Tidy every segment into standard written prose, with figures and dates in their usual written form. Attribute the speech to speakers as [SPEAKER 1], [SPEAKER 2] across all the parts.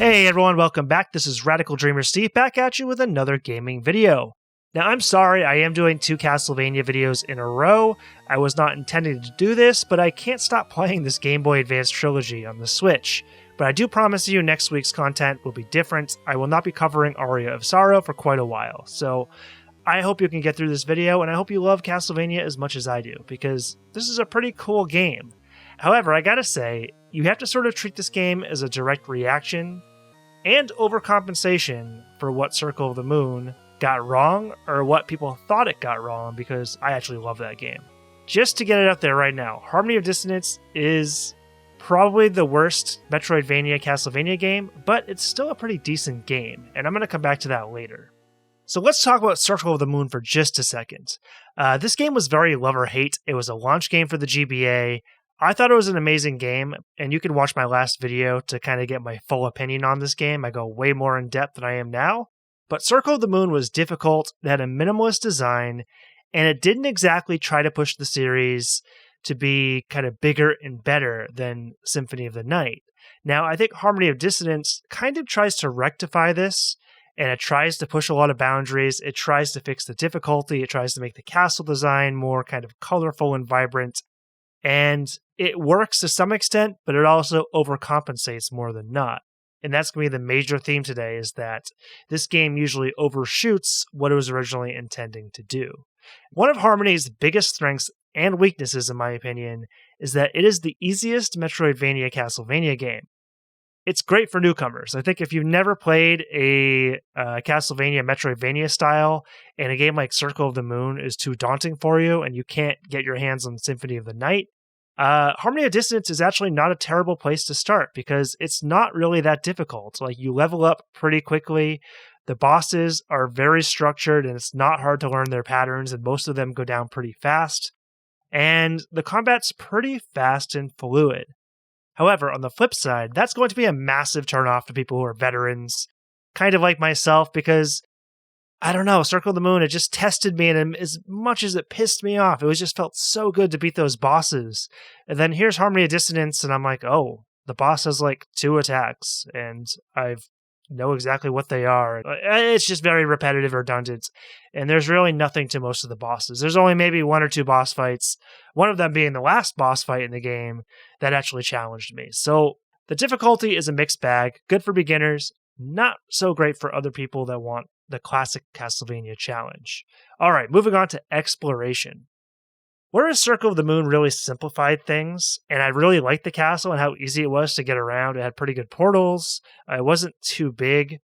[SPEAKER 1] Hey everyone, welcome back. This is Radical Dreamer Steve back at you with another gaming video. Now I'm sorry, I am doing 2 Castlevania videos in a row. I was not intending to do this, but I can't stop playing this Game Boy Advance trilogy on the Switch. But I do promise you next week's content will be different. I will not be covering Aria of Sorrow for quite a while. So I hope you can get through this video, and I hope you love Castlevania as much as I do, because this is a pretty cool game. However, I gotta say, you have to sort of treat this game as a direct reaction and overcompensation for what Circle of the Moon got wrong, or what people thought it got wrong, because I actually love that game. Just to get it out there right now, Harmony of Dissonance is probably the worst Metroidvania Castlevania game, but it's still a pretty decent game, and I'm going to come back to that later. So let's talk about Circle of the Moon for just a second. This game was very love or hate. It was a launch game for the GBA. I thought it was an amazing game, and you can watch my last video to kind of get my full opinion on this game. I go way more in depth than I am now. But Circle of the Moon was difficult, it had a minimalist design, and it didn't exactly try to push the series to be kind of bigger and better than Symphony of the Night. Now, I think Harmony of Dissonance kind of tries to rectify this, and it tries to push a lot of boundaries. It tries to fix the difficulty. It tries to make the castle design more kind of colorful and vibrant. And it works to some extent, but it also overcompensates more than not. And that's going to be the major theme today, is that this game usually overshoots what it was originally intending to do. One of Harmony's biggest strengths and weaknesses, in my opinion, is that it is the easiest Metroidvania Castlevania game. It's great for newcomers. I think if you've never played a Castlevania Metroidvania style, and a game like Circle of the Moon is too daunting for you, and you can't get your hands on Symphony of the Night, Harmony of Dissonance is actually not a terrible place to start, because it's not really that difficult. Like, you level up pretty quickly. The bosses are very structured, and it's not hard to learn their patterns, and most of them go down pretty fast. And the combat's pretty fast and fluid. However, on the flip side, that's going to be a massive turnoff to people who are veterans, kind of like myself, because, I don't know, Circle of the Moon, it just tested me, and as much as it pissed me off, it just felt so good to beat those bosses. And then here's Harmony of Dissonance, and I'm like, oh, the boss has like 2 attacks, and I know exactly what they are. It's just very repetitive, redundant, and there's really nothing to most of the bosses. There's only maybe 1 or 2 boss fights, one of them being the last boss fight in the game, that actually challenged me. So the difficulty is a mixed bag, good for beginners, not so great for other people that want the classic Castlevania challenge. All right, moving on to exploration. Whereas Circle of the Moon really simplified things, and I really liked the castle and how easy it was to get around. It had pretty good portals. It wasn't too big.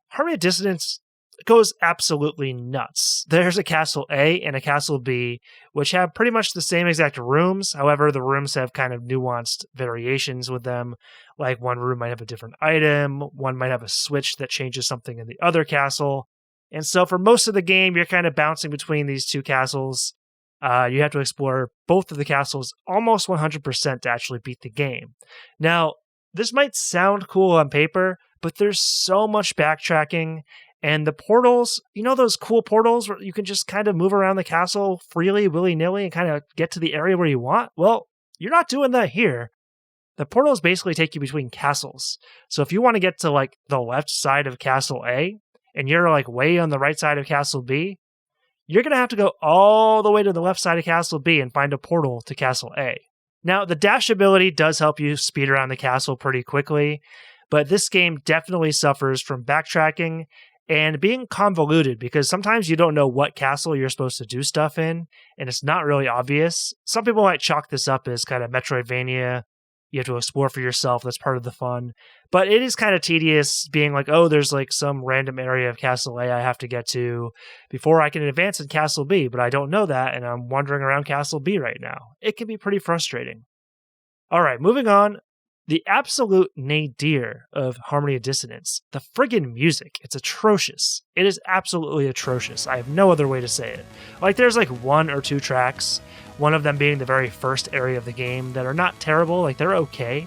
[SPEAKER 1] Harmony of Dissonance goes absolutely nuts. There's a Castle A and a Castle B, which have pretty much the same exact rooms. However, the rooms have kind of nuanced variations with them. Like, one room might have a different item, one might have a switch that changes something in the other castle. And so for most of the game, you're kind of bouncing between these 2 castles. You have to explore both of the castles almost 100% to actually beat the game. Now, this might sound cool on paper, but there's so much backtracking, and the portals, you know those cool portals where you can just kind of move around the castle freely, willy-nilly, and kind of get to the area where you want? Well, you're not doing that here. The portals basically take you between castles. So if you want to get to like the left side of Castle A, and you're like way on the right side of Castle B, you're going to have to go all the way to the left side of Castle B and find a portal to Castle A. Now, the dash ability does help you speed around the castle pretty quickly, but this game definitely suffers from backtracking and being convoluted, because sometimes you don't know what castle you're supposed to do stuff in, and it's not really obvious. Some people might chalk this up as kind of Metroidvania. You have to explore for yourself. That's part of the fun. But it is kind of tedious being like, oh, there's like some random area of Castle A I have to get to before I can advance in Castle B, but I don't know that, and I'm wandering around Castle B right now. It can be pretty frustrating. All right, moving on. The absolute nadir of Harmony of Dissonance. The friggin' music. It's atrocious. It is absolutely atrocious. I have no other way to say it. Like, there's like 1 or 2 tracks, one of them being the very first area of the game, that are not terrible. Like, they're okay.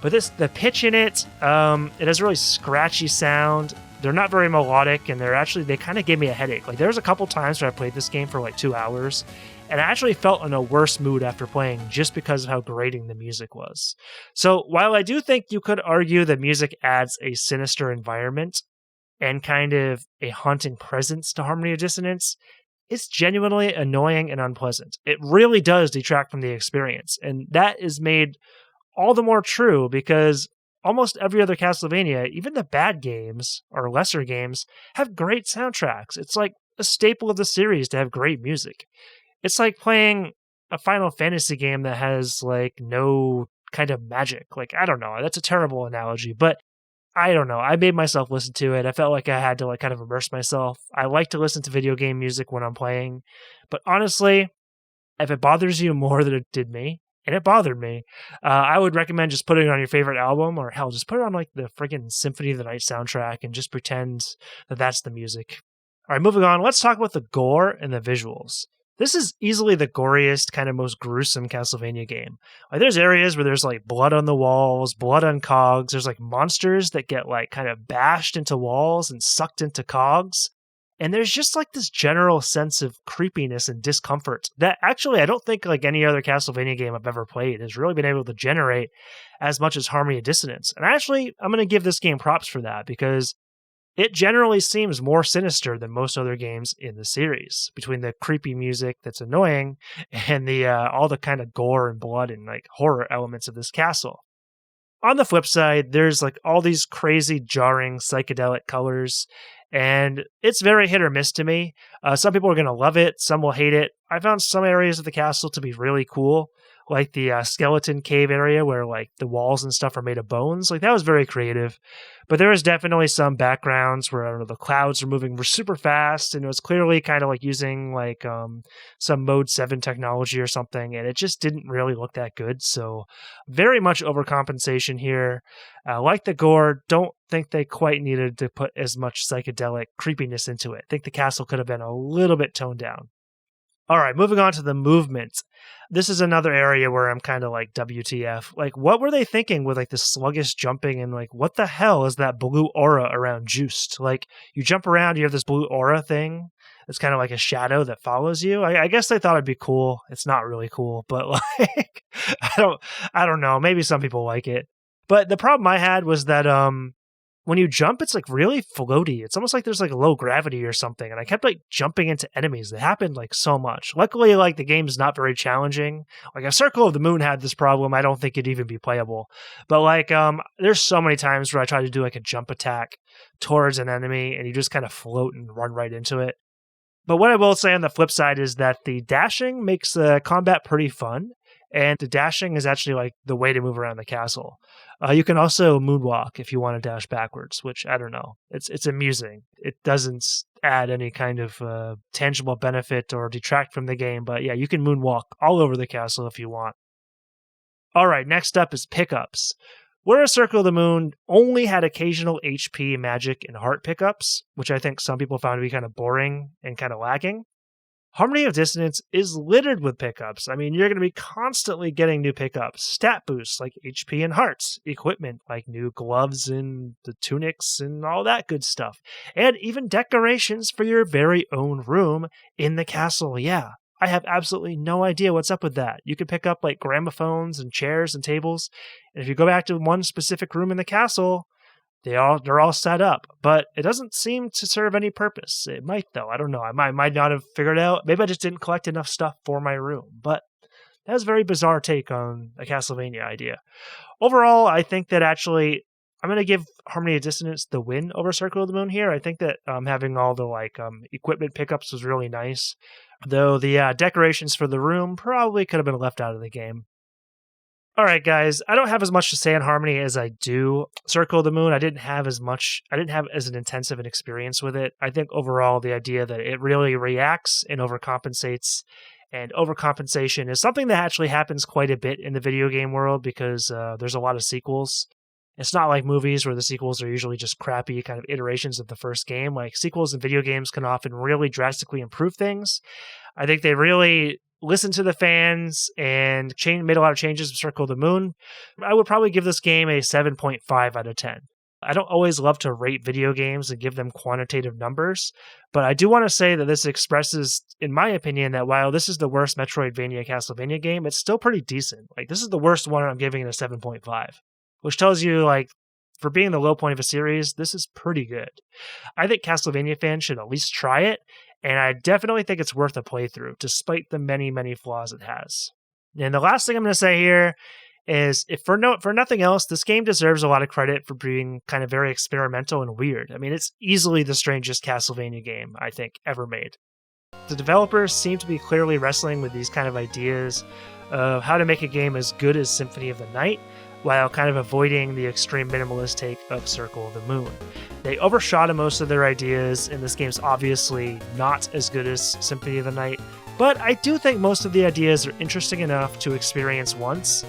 [SPEAKER 1] But the pitch in it, it has a really scratchy sound. They're not very melodic, and they kind of gave me a headache. Like, there's a couple times where I played this game for like 2 hours, and I actually felt in a worse mood after playing just because of how grating the music was. So while I do think you could argue the music adds a sinister environment and kind of a haunting presence to Harmony of Dissonance, it's genuinely annoying and unpleasant. It really does detract from the experience, and that is made all the more true because almost every other Castlevania, even the bad games or lesser games, have great soundtracks. It's like a staple of the series to have great music. It's like playing a Final Fantasy game that has like no kind of magic. Like, I don't know, that's a terrible analogy, but I don't know. I made myself listen to it. I felt like I had to like kind of immerse myself. I like to listen to video game music when I'm playing, but honestly, if it bothers you more than it did me, and it bothered me, I would recommend just putting it on your favorite album, or hell, just put it on like the friggin' Symphony of the Night soundtrack and just pretend that that's the music. All right, moving on. Let's talk about the gore and the visuals. This is easily the goriest, kind of most gruesome Castlevania game. Like, there's areas where there's like blood on the walls, blood on cogs. There's like monsters that get like kind of bashed into walls and sucked into cogs. And there's just like this general sense of creepiness and discomfort that actually I don't think like any other Castlevania game I've ever played has really been able to generate as much as Harmony of Dissonance. And actually, I'm going to give this game props for that because it generally seems more sinister than most other games in the series, between the creepy music that's annoying and the all the kind of gore and blood and like horror elements of this castle. On the flip side, there's like all these crazy, jarring, psychedelic colors, and it's very hit or miss to me. Some people are going to love it, some will hate it. I found some areas of the castle to be really cool, like the skeleton cave area where like the walls and stuff are made of bones. Like, that was very creative. But there was definitely some backgrounds where, I don't know, the clouds were moving super fast, and it was clearly kind of like using like some Mode 7 technology or something, and it just didn't really look that good. So very much overcompensation here. Like the gore, don't think they quite needed to put as much psychedelic creepiness into it. I think the castle could have been a little bit toned down. All right, moving on to the movement. This is another area where I'm kind of like, WTF. Like, what were they thinking with like the sluggish jumping, and like, what the hell is that blue aura around Juiced? Like, you jump around, you have this blue aura thing. It's kind of like a shadow that follows you. I guess they thought it'd be cool. It's not really cool, but like, I don't know. Maybe some people like it. But the problem I had was that when you jump, it's like really floaty. It's almost like there's like low gravity or something. And I kept like jumping into enemies. It happened like so much. Luckily, like the game's not very challenging. Like a Circle of the Moon had this problem. I don't think it'd even be playable. But like there's so many times where I try to do like a jump attack towards an enemy and you just kind of float and run right into it. But what I will say on the flip side is that the dashing makes the combat pretty fun. And the dashing is actually like the way to move around the castle. You can also moonwalk if you want to dash backwards, which I don't know. It's amusing. It doesn't add any kind of tangible benefit or detract from the game, but yeah, you can moonwalk all over the castle if you want. All right, next up is pickups. Whereas Circle of the Moon only had occasional HP, magic, and heart pickups, which I think some people found to be kind of boring and kind of lacking, Harmony of Dissonance is littered with pickups. I mean, you're going to be constantly getting new pickups, stat boosts like HP and hearts, equipment like new gloves and the tunics and all that good stuff, and even decorations for your very own room in the castle. Yeah, I have absolutely no idea what's up with that. You can pick up like gramophones and chairs and tables, and if you go back to one specific room in the castle, they're all set up, but it doesn't seem to serve any purpose. It might, though. I don't know. I might not have figured it out. Maybe I just didn't collect enough stuff for my room. But that was a very bizarre take on a Castlevania idea. Overall, I think that actually I'm going to give Harmony of Dissonance the win over Circle of the Moon here. I think that having all the equipment pickups was really nice, though the decorations for the room probably could have been left out of the game. All right, guys, I don't have as much to say on Harmony as I do Circle of the Moon. I didn't have as an intensive an experience with it. I think overall the idea that it really reacts and overcompensates, and overcompensation is something that actually happens quite a bit in the video game world because there's a lot of sequels. It's not like movies where the sequels are usually just crappy kind of iterations of the first game. Like, sequels in video games can often really drastically improve things. I think they really listened to the fans and made a lot of changes to Circle of the Moon. I would probably give this game a 7.5 out of 10. I don't always love to rate video games and give them quantitative numbers, but I do want to say that this expresses, in my opinion, that while this is the worst Metroidvania Castlevania game, it's still pretty decent. Like, this is the worst one, I'm giving it a 7.5, which tells you, like, for being the low point of a series, this is pretty good. I think Castlevania fans should at least try it, and I definitely think it's worth a playthrough, despite the many, many flaws it has. And the last thing I'm going to say here is, if for nothing else, this game deserves a lot of credit for being kind of very experimental and weird. I mean, it's easily the strangest Castlevania game, I think, ever made. The developers seem to be clearly wrestling with these kind of ideas of how to make a game as good as Symphony of the Night, while kind of avoiding the extreme minimalist take of Circle of the Moon. They overshot in most of their ideas, and this game's obviously not as good as Symphony of the Night, but I do think most of the ideas are interesting enough to experience once,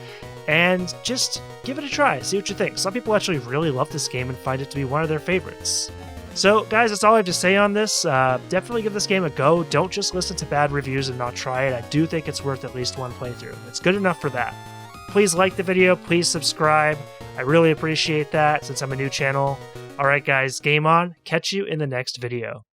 [SPEAKER 1] and just give it a try, see what you think. Some people actually really love this game and find it to be one of their favorites. So guys, that's all I have to say on this. Definitely give this game a go. Don't just listen to bad reviews and not try it. I do think it's worth at least one playthrough. It's good enough for that. Please like the video, please subscribe. I really appreciate that since I'm a new channel. Alright guys, game on. Catch you in the next video.